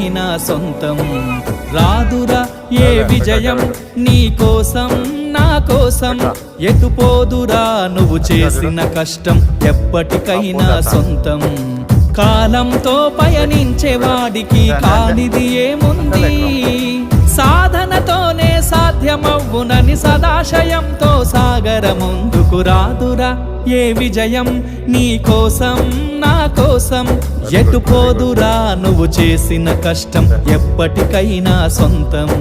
ఎప్పటికైనా సొంతం. రాదురా ఏ విజయం నీ కోసం నా కోసం, ఎటుపోదురా నువ్వు చేసిన కష్టం ఎప్పటికైనా సొంతం. కాలంతో పయనించే వాడికి కానిది ఏముంది, సాధనతోనే సాధ్యమవ్వునని సదాశయంతో సాగర ముందుకు. రాదురా ఏ విజయం నీ కోసం నా కోసం, ఎటుపోదురా నువ్వు చేసిన కష్టం ఎప్పటికైనా సొంతం.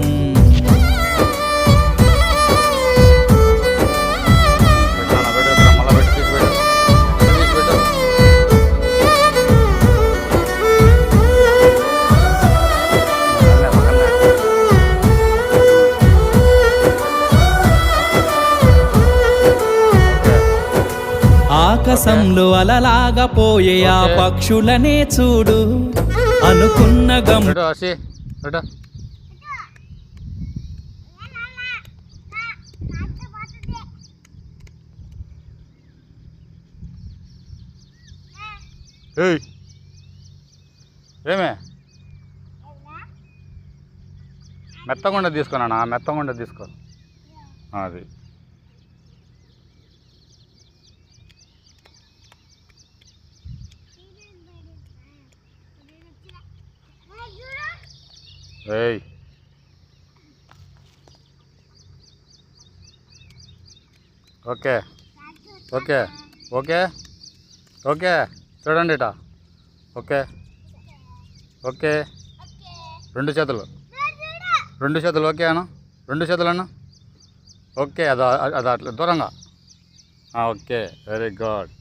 ఆకాశంలో అలలాగా పోయే ఆ పక్షులనే చూడు, అనుకున్న గమ్ ఏమే మెత్తగుండ తీసుకున్నానా, మెత్తగుండ తీసుకో. అది ఏయ్ ఓకే ఓకే ఓకే ఓకే చూడండి ఇట. ఓకే ఓకే రెండు చేతులు ఓకే అను, రెండు చేతులు అను. ఓకే అది అట్లా దూరంగా. Okay very good.